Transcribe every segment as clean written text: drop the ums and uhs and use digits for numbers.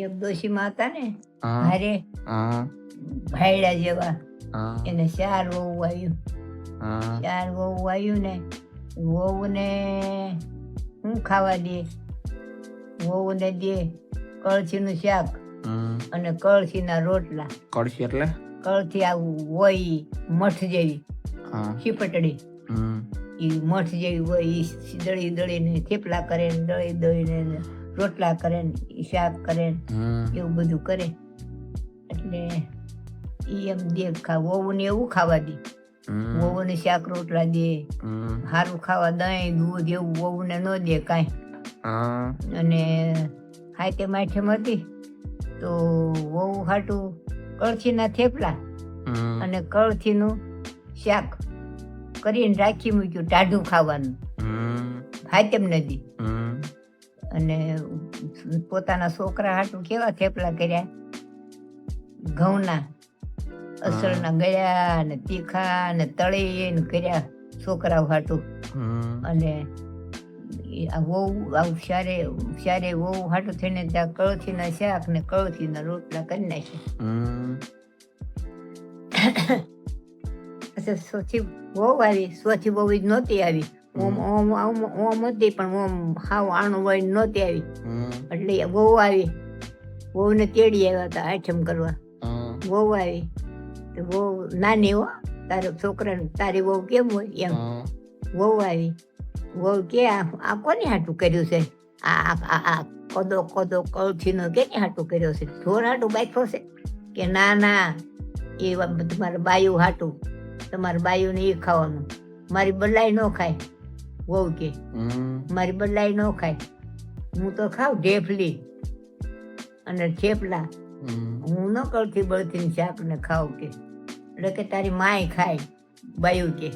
એક ડોશીમાં હતા ને હા હારે હા ભાયડા જેવા, હા એને 4 વહુ આવ્યું. હા 4 વહુ આવ્યું ને વહુને શું ખાવા દે? વહુને દે કળથીનું શાક અને કળથીના રોટલા. કળશી એટલે કળથી આવું હોય ઈ મઠ જેવી હા છીપટડી, ઈ મઠ જેવી હોય ઈ દળી દળીને થેપલા કરે ને દળી દળીને રોટલા કરે ને ઈ શાક કરે ને એવું બધું કરે. એટલે ઈ એમ દે વહુને એવું ખાવા દે. વહુને શાક રોટલા દે, સારું ખાવા દહીં દૂધ એવું વહુને ન દે કાંઈ. અને હાથે માઠેમ હતી તો વહુ હાટું કળથીના થેપલા અને કળથીનું શાક કરીને રાખી મૂક્યું ટાઢું ખાવાનું, હાથેમ નથી. અને પોતાના છોકરા હાટું કેવા થેપલા કર્યા, ઘઉંના અસલના ગળ્યા ને તીખા ને તળીને કર્યા છોકરાઓ હાટું. અને વહુ આવું શારે વહુ હાટું થઈને ત્યાં કળથીના શાક ને કળથીના રોટલા કરી નાખ્યા. સોથી વહુ આવી, સોથી વહુ જ નહોતી આવી. ઓમ હતી પણ ઓમ હાવ આણું વળી નહોતી આવી. એટલે વહુ આવી, વહુને તેડી આવ્યા હતા આઠમ કરવા. વહુ આવી તો વહુ નાની હો, તારો છોકરાને તારી વહુ કેમ હોય એમ. વહુ આવી, વહુ કે આ કોને હાટું કર્યું છે? આ કદો કળથીનો કેને હાટું કર્યો છે? ઢોર હાટું બાખ્યો છે? કે ના ના, એ તમારા બાયું હાટું, તમારા બાયુંને એ ખાવાનું, મારી બલાઈ ન ખાય. વહુ કે મારી બલાઈ ન ખાય, હું તો ખાવ ઢેફલી અને થેપલા, હું ન કળથી બળથી શાક ને ખાવ કે. એટલે કે તારી માય ખાય. બાયું કે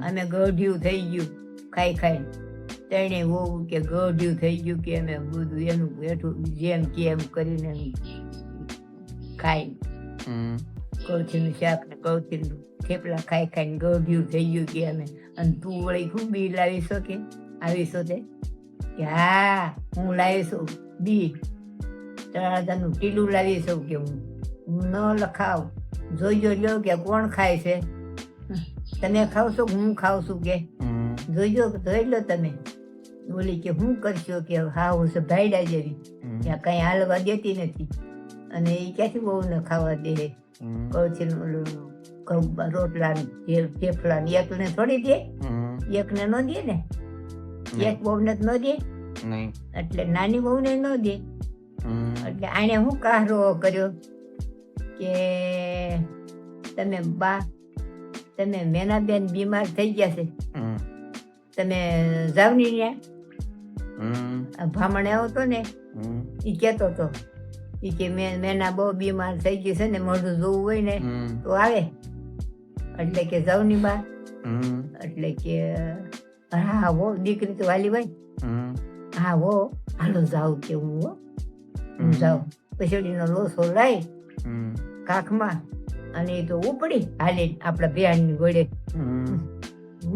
અમે ગઢિયું થઈ ગયું ખાઈ ખાઈ. તેણે વહુ કે ગઢિયું થઈ ગયું કે અમે બધું એનું બેઠું જેમ કે એમ કરીને ખાઈ. કળથીનું શાક ને કળથીનું થેપલા ખાઈ ખાઈને ગઢિયું થઈ ગયું કે અમે. અને તું વળી ખૂબ બી લાવીશો કે આવીશો તે? કે હા હું લાવીશું બી, તળાજાનું ટીલું લાવીશું કે હું ન લખાવ, જોઈજો લ્યો કે કોણ ખાય છે. તમે ખાવ છો હું ખાવ છું કે જોઈજો, જોઈ લો તમે. બોલી કે હું કરશો કે હા હું છે ભાઈડા જેવી, ત્યાં કઈ હાલવા દેતી નથી. અને એ ક્યાંથી બહુ ન ખાવા દે? કળથીનું રોટલા થેપલા એકને થોડી દે, એકને ન દે ને, એક બહુને ન દે. એટલે નાની બહુને ન દે. એટલે આને હું કાહરો કર્યો કે તમે બા, તમે મેનાબેન બીમાર થઈ ગયા છે, તમે જાવ ને ત્યાં. ભામણે આવતો ને એ કેતો હતો એ કે મેના બહુ બીમાર થઈ ગઈ છે ને, મોઢું જોવું હોય ને તો આવે. એટલે કે જાવ ની બા. એટલે કે હા હો દીકરી તો વાલી ભાઈ, હા હો હાલો જાવ કે હું જાઉં. પછડીનો લોસો લાવી કાખમાં અને એ તો ઉપડી હાલે આપડા ભેહાણની ઘોડે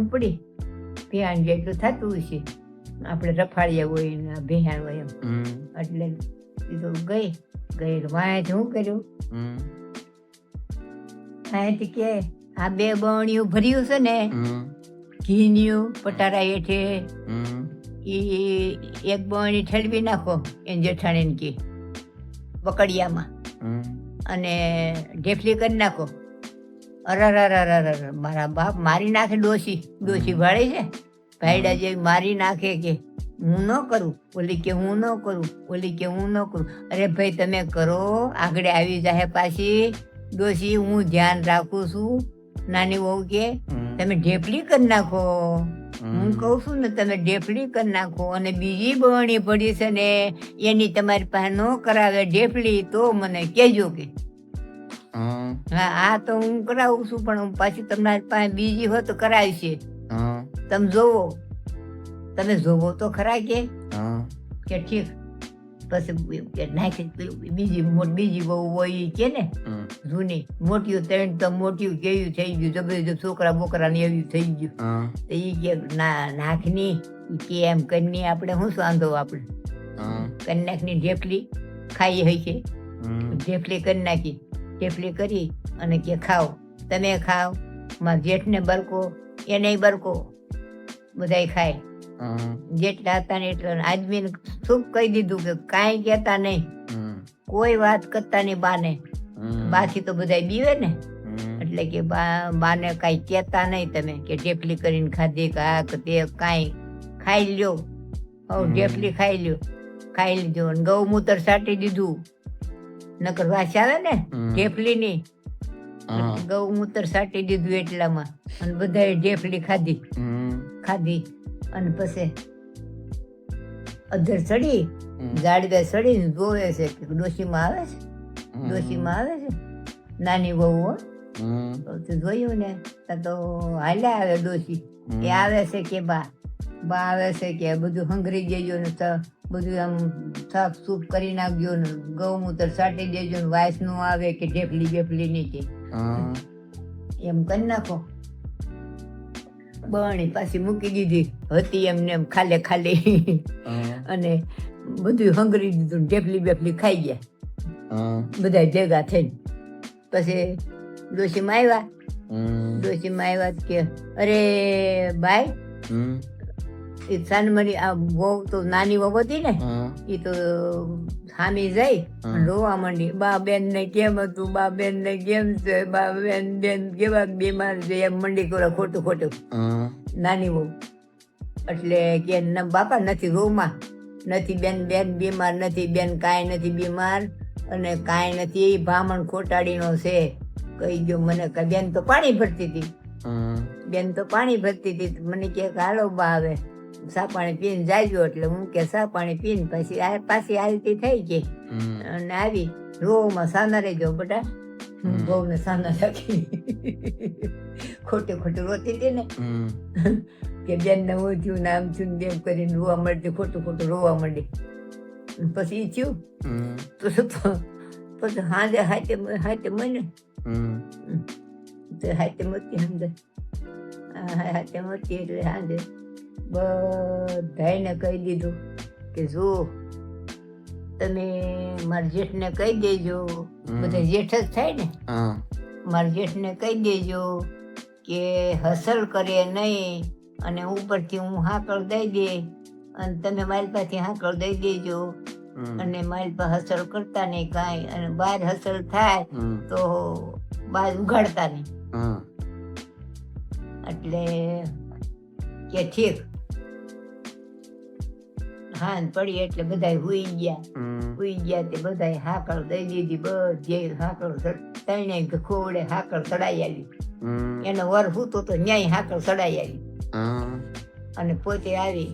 ઉપડી. ભેહાણ જેટલું થતું હશે આપણે રફાળિયા હોય ને ભેહાણ હોય એમ. એટલે એ તો ગઈ વાંચ શું કર્યું, અહીંથી કે આ 2 બરણીયું ભર્યું છે ને ઘીન્યું પટારા હેઠે, એ 1 બરણી ઠેલવી નાખો એને જેઠાણીને કે બકડિયામાં, અને ઢેફલી કરી નાખો. અરર મારા બાપ મારી નાખે. ડોશી ભાળી છે ભાઈડા જેવી મારી નાખે કે હું ન કરું. ઓલી કે હું ન કરું, ઓલી કે હું ન કરું. અરે ભાઈ તમે કરો, આગળ આવી જાય પાછી ડોશી, હું ધ્યાન રાખું છું. નાની વહુ કે તમે ઢેફલી કરી નાખો, હું કહું છું ને તમે ઢેફલી કરી નાખો. અને બીજી બરણી પડી છે ને એની તમારી પાસે ન કરાવે ઢેફલી તો મને કહેજો કે. હા આ તો હું કરાવું છું પણ પાછી તમારી પાસે બીજી હોય તો કરાવી છે, તમે જોવો, તમે જોવો તો ખરા કે ઠીક. પછી નાખી બીજી બહુ હોય કે ને જૂની મોટી 3 તો મોટી કેવી થઈ ગયું જબરજસ્ત છોકરા બોકરા ને એવી થઈ ગયું. તો એ કે ના નાખની કે એમ કરીને આપણે શું વાંધો આપણે કરી નાખની ઢેફલી ખાઈ હોય છે, ઢેફલી કરી નાખી, ઢેફલી કરી અને કે ખાઓ, તમે ખાઓ, મારા જેઠને બરકો, એને બરકો, બધાય ખાય. જેટલા હતા ને એટલા આદમીને શું કહી દીધું કે કાંઈ કહેતા નહીં, કોઈ વાત કરતા નહીં બાને. બાથી તો બધા બીવે ને, એટલે કે બાને કાંઈ કહેતા નહીં તમે કે ઢેફલી કરીને ખાધી કે આ કે તે, કાંઈ ખાઈ લ્યો, ઢેફલી ખાઈ લ્યો, ખાઈ લીધો અને ગૌમૂત્ર સાટી દીધું, નકર વાસ આવે ને ઢેફલીની, ગૌમૂત્ર સાટી દીધું એટલામાં અને બધાએ ઢેફલી ખાધી અને પછી અધર ચડી જાડવે ચડીને જોવે છે કે ડોશીમાં આવે છે, ડોશીમાં આવે છે, નાની વહુ જોયું ને તો હાલ્યા આવે ડોશી, એ આવે છે કે બા આવે છે કે બધું હંગરી દેજો ને બધું આમ સાફ સૂફ કરી નાખજો ને ગૌમૂત્ર સાટી દેજો ને વાસ નું આવે કે ઢેફલી બેફલી નીચે એમ કરી નાખો. બણી પાછી મૂકી દીધી હતી એમને એમ ખાલે ખાલી અને બધું હંગરી દીધું, ઢેફલી બેફલી ખાઈ ગયા બધા ભેગા થઈને. પછી ડોશીમાં આવ્યા કે અરે ભાઈ, એ સાનમરી આ વહુ તો નાની વહુ હતી ને, એ તો સામી જઈ રોવા માંડી, બા બેન ને કેમ હતું, બા બેન ને કેમ છે, બા બેન કેવા બીમાર છે એમ મંડી કરો ખોટું નાની વહુ. એટલે કે બાપા નથી રોમાં, નથી બેન બીમાર નથી, બેન કાંઈ નથી બીમાર અને કાંઈ નથી, એ ભામણ ખોટાડીનો છે કહી ગયો મને. બેન તો પાણી ભરતી હતી, મને કે હાલો બા હવે સા પાણી પીને જાજો. એટલે હું કે સા પાણી પીને પાછી હાલતી થઈ ગઈ અને આવી રોમાં સાના રહેજો બેટા, બહુ ને સાના રાખી ખોટું રોતી હતી ને કે બેન ને હું થયું ને આમ થયું ને એમ કરીને રોવા મળતી, ખોટું રોવા માંડી. પછી થયું પછી હાથે મને હાથે મોતી એટલે હાથે બધાને કહી દીધું કે જો તમે મારા જેઠને કહી દેજો, બધા જેઠ જ થાય ને, મારા જેઠને કહી દેજો કે હસલ કરે નહીં અને ઉપરથી હું હાકળ દઈ દે અને તમે મારી પાસેથી હાકળ દઈ દેજો અને મારી પાસે હસલ કરતા નહીં કાંઈ, અને બહાર હસલ થાય તો બહાર ઉગાડતા નહીં. એટલે કે ઠીક. હાન પડી એટલે બધા હુઈ ગયા તે બધા હાકળ દઈ દીધી, બધે હાકળ તણે ખોવડે હાકળ ચડાઈ આવી, એનો વર હૂતો તો ન્યાય હાકળ ચડાઈ આવી અને પોતે આવી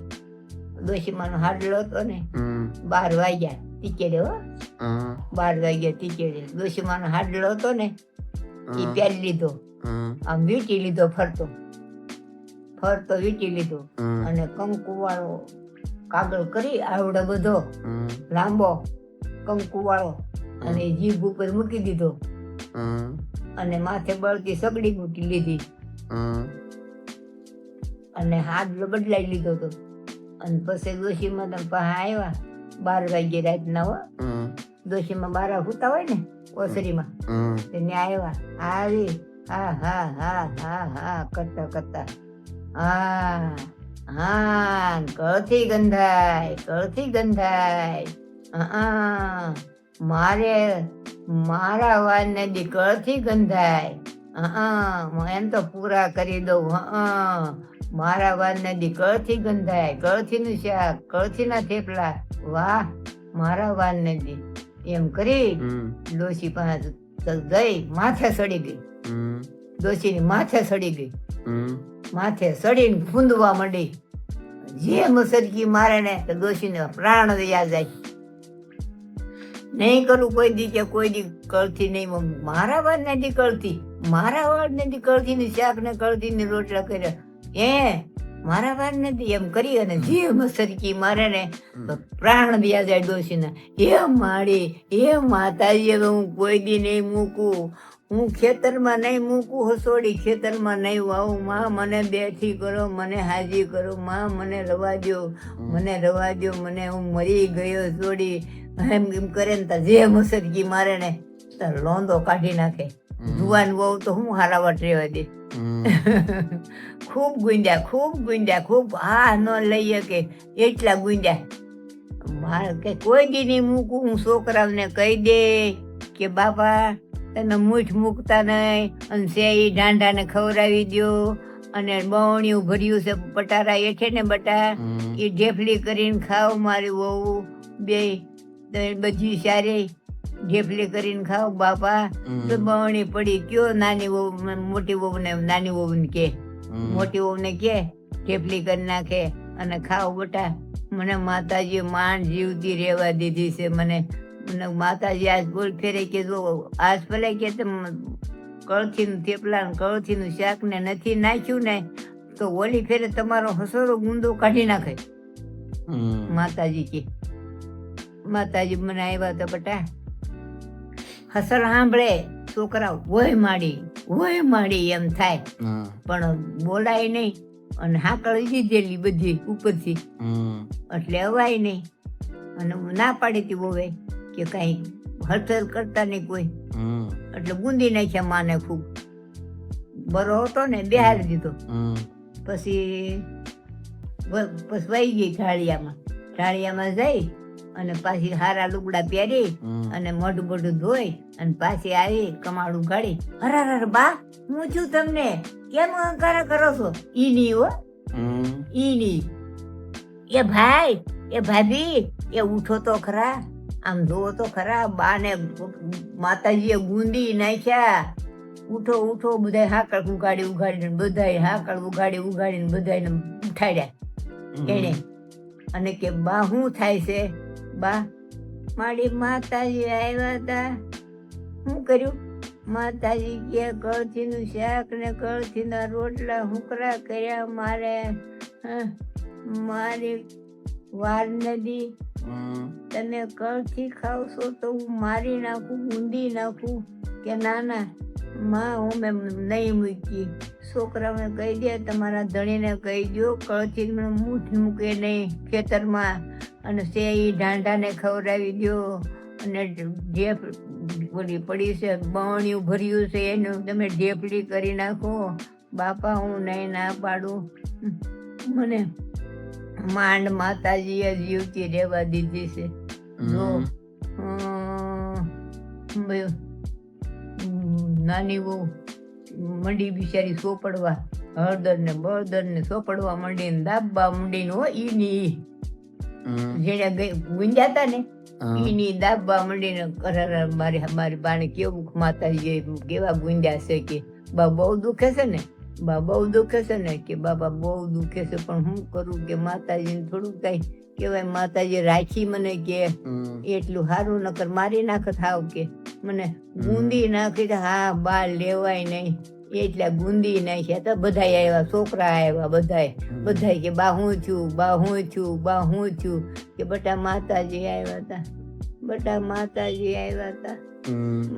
ડોશીમાનો હાડલો હતો ને 12 વાગ્યા ટીકેડે, 12 વાગ્યા ટીકેડે ડોશીમાનો હાડલો હતો ને એ પહેરી લીધો, આમ વીંટી લીધો, ફરતો વીંટી લીધો અને કંકુ વાળો કાગળ કરી આવડો બધો લાંબો કંકુ વાળો અને જીભ ઉપર મૂકી દીધો અને માથે બળતી સગડી મૂકી લીધી અને હાડલો બદલાઈ લીધો હતો. અને પછી ડોશીમાં તમે પાસે આવ્યા 12 વાગ્યે રાતના હો, ડોશીમાં 12 હુતા હોય ને ઓસરીમાં, તેને આવ્યા આવી હા હા હા હા હા કરતા હા કળથી ગંધાય, મારા વાળ નદી કળથી ગંધાય, એમ તો પૂરા કરી દઉં, મારા વાળ નદી કળથી ગંધાય, કળથીનું શાક, કળથીના થેપલા, વાહ મારા વાળ નદી એમ કરી ડોશી પાસે ગઈ, માથે સડી ગઈ, ડોશીની માથે સડી ગઈ, માથે સડીને ફૂંદવા માંડી, જે મસરકી મારે ને તો ડોશીને પ્રાણ વયા જાય. નહીં કરું કોઈ દી કે કોઈ દી કળથી નહીં, મારા વાળ નથી કળથી, મારા વાળ નથી કળથી ની શાક ને કળથી ની રોટલા કર્યા, મારા વાળ નથી એમ કરી અને જે મસરકી મારે ને તો પ્રાણ વયા જાય ડોશીના. એ માતાજી હવે હું કોઈ દી નહીં મૂકું, હું ખેતરમાં નહીં મૂકું હસોડી, ખેતરમાં નહીં વાવું, માં મને બેઠી કરો, મને હાજી કરો, માં મને રવા દો, મને હું મરી ગયો છોડી, એમ એમ કરે ને તાર જે મુસરકી મારે ને તાર લોંદો કાઢી નાખે. જુવાન વહુ તો હું હારાવટ રહેવા દે. ખૂબ ગુંજ્યા ખૂબ હા ન લઈએ કે એટલા ગુંજ્યા. મારે કે કોઈ દી નહીં મૂકું. હું છોકરાઓને કહી દે કે બાપા તમે મૂઠ મૂકતા નહીં અને સેઈ ઢાંઢાને ખવડાવી દો અને બવણિયું ભર્યું છે પટારા એઠે ને બટા એ ઢેફલી કરીને ખાવ. મારી વહુ બે બધી સારી ઢેફલી કરીને ખાવ બાપા. તો બવણી પડી કયો નાની વહુ મોટી વહુને નાની વહુને કે મોટી વહુને કે ઢેફલી કરી નાખે અને ખાવ બટા. મને માતાજીએ માંડ જીવતી રહેવા દીધી છે. મને માતાજી આજ બોલ ફેરે કે જો આજ ભલે કે કળથીનું થેપલા કળથીનું શાક ને નથી નાખ્યું ને તો ઓલી ફેરે તમારો હસોરો ગુંદો કાઢી નાખે. માતાજી કે માતાજી મને આવ્યા તો બટા હસર સાંભળે છોકરા વોય માડી એમ થાય પણ બોલાય નહીં. અને હાકળ દીધેલી બધી ઉપરથી એટલે અવાય નહીં. અને ના પાડી હતી બોવે કે કઈ હલચલ કરતા નહીં કોઈ એટલે ગુંદી નાખ્યા માને ખૂબ. બરો હતો ને બેહારી દીધો. પછી વહી ગઈ ઢાળિયામાં જઈ અને પાછી હારા લુગડા પહેરી અને મોઢું બોઢું ધોઈ અને પાછી આવી કમાડું ગાડી. હર બા હું છું તમને કેમ અહંકાર કરો છો? ઈ ની એ ભાઈ એ ભાભી એ ઉઠો તો ખરા, આમ જોવો તો ખરા. બા ને માતાજીએ ગુંદી નાખ્યા. ઉઠો બધા હાકળ ઉગાડીને બધા હાકળ ઉગાડીને બધાને ઉઠાડ્યા એને. અને કે બા શું થાય છે? બા મારી માતાજી આવ્યા હતા. શું કર્યું? માતાજી કે કળથીનું શાક ને કળથીના રોટલા હુકરા કર્યા. મારી વાર નદી તમે કળથી ખાવ છો તો હું મારી નાખું, ઊંધી નાખું? કે ના માં હું નહીં મૂકી. છોકરાઓને કહી દે તમારા ધણીને કહી દો કળથી મૂઠ મૂકે નહીં ખેતરમાં અને સેઈ ઢાંઢાને ખવડાવી દો. અને જે ઓલી પડી છે બવણિયું ભર્યું છે એનું તમે ઢેફલી કરી નાખો. બાપા હું નહીં ના પાડું. મને માંડ માતાજીએ જીવતી રહેવા દીધી છે. જો નાની બહુ મંડી બિચારી સોપડવા હળદર ને બળદર ને સોપડવા મંડીને દાબવા મંડીને હો ઈ જેને ગુંજાતા ને ઈની દાબવા મંડીને મારી બાને કેવું માતાજી કેવા ગુંજ્યા છે કે બા બહુ દુખે છે ને કે બાબા બહુ દુખે છે પણ હું કરું કે માતાજીને થોડું કઈ કેવાય. માતાજી રાખી મને કે એટલું સારું નકર મારી નાખત હાવ કે મને ગુંદી નાખી. હા બા લેવાય નહીં એટલા ગુંદી નાખ્યા તો બધા આવ્યા છોકરા આવ્યા બધા કે બા હું છું કે બટા માતાજી આવ્યા હતા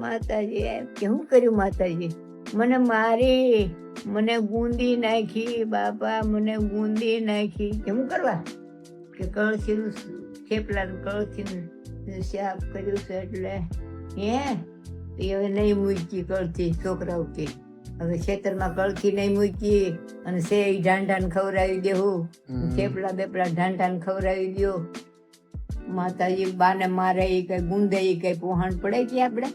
માતાજી કે શું કર્યું? માતાજી મને મારી, મને ગુંદી નાખી બાપા, મને ગુંદી નાખી. કેમ કરવા? કે કળથીનું થેપલા કળથીનું શાક કર્યું છે એટલે હવે નહીં મૂકી કળથી. છોકરાઓ કે હવે ખેતરમાં કળથી નહીં મૂકી અને સેઈ ઢાંઢાને ખવડાવી દેવું, થેપલા બેપલા ઢાંઢાને ખવડાવી દો. માતાજી બાને મારે એ કઈ ગુંદે એ કઈ પોહણ પડે કે આપણે?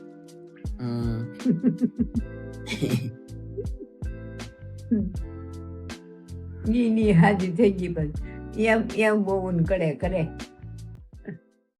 ની હાજી થઈ ગઈ. બસ એમ બહુ કરે